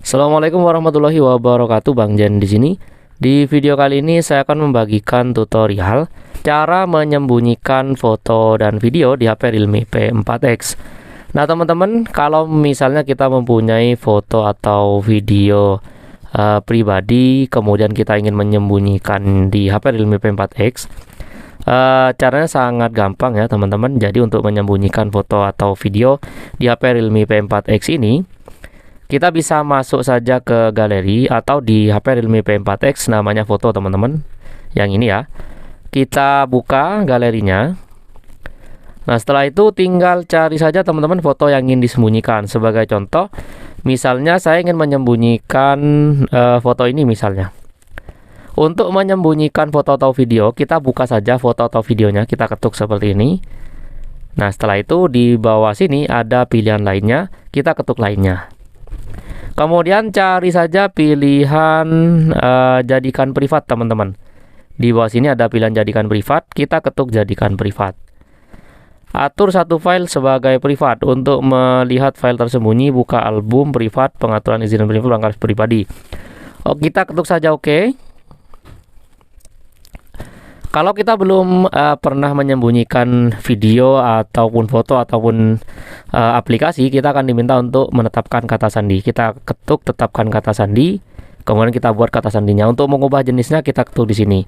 Assalamualaikum warahmatullahi wabarakatuh, Bang Jen di sini. Di video kali ini saya akan membagikan tutorial cara menyembunyikan foto dan video di HP Realme P4X. Nah, teman-teman, kalau misalnya kita mempunyai foto atau video pribadi, kemudian kita ingin menyembunyikan di HP Realme P4X, caranya sangat gampang ya, teman-teman. Jadi untuk menyembunyikan foto atau video di HP Realme P4X ini, kita bisa masuk saja ke galeri atau di HP Realme P4X namanya foto, teman-teman. Yang ini ya. Kita buka galerinya. Nah, setelah itu tinggal cari saja, teman-teman, foto yang ingin disembunyikan. Sebagai contoh, misalnya saya ingin menyembunyikan foto ini misalnya. Untuk menyembunyikan foto atau video, kita buka saja foto atau videonya, kita ketuk seperti ini. Nah, setelah itu di bawah sini ada pilihan lainnya, kita ketuk lainnya. Kemudian cari saja pilihan jadikan privat, teman-teman. Di bawah sini ada pilihan jadikan privat, kita ketuk jadikan privat. Atur satu file sebagai privat. Untuk melihat file tersembunyi, buka album privat, pengaturan izin privat, perangkat pribadi. Kita ketuk saja oke. Kalau kita belum pernah menyembunyikan video ataupun foto ataupun aplikasi, kita akan diminta untuk menetapkan kata sandi. Kita ketuk tetapkan kata sandi, kemudian kita buat kata sandinya. Untuk mengubah jenisnya, kita ketuk di sini.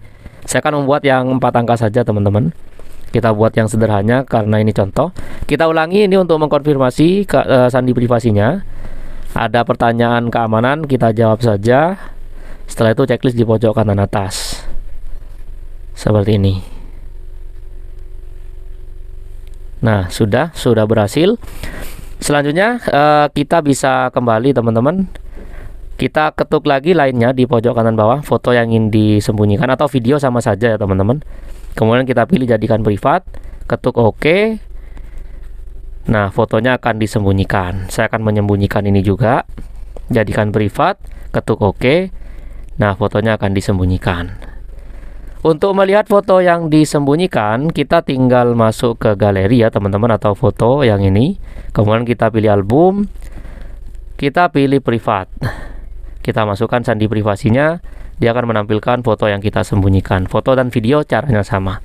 Saya akan membuat yang 4 angka saja, teman-teman. Kita buat yang sederhana karena ini contoh. Kita ulangi ini untuk mengkonfirmasi sandi privasinya. Ada pertanyaan keamanan, kita jawab saja. Setelah itu checklist di pojok kanan atas. Seperti ini. Nah, sudah berhasil. Selanjutnya kita bisa kembali, teman-teman. Kita ketuk lagi lainnya di pojok kanan bawah, foto yang ingin disembunyikan atau video sama saja ya, teman-teman. Kemudian kita pilih jadikan privat, ketuk OK. Nah, fotonya akan disembunyikan. Saya akan menyembunyikan ini juga. Jadikan privat, ketuk OK. Nah, fotonya akan disembunyikan. Untuk melihat foto yang disembunyikan, kita tinggal masuk ke galeri ya, teman-teman, atau foto yang ini. Kemudian kita pilih album, kita pilih privat. Kita masukkan sandi privasinya, dia akan menampilkan foto yang kita sembunyikan. Foto dan video caranya sama.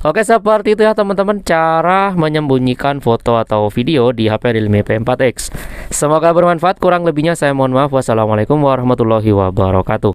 Oke, seperti itu ya, teman-teman, cara menyembunyikan foto atau video di HP Realme P4X. Semoga bermanfaat, kurang lebihnya saya mohon maaf. Wassalamualaikum warahmatullahi wabarakatuh.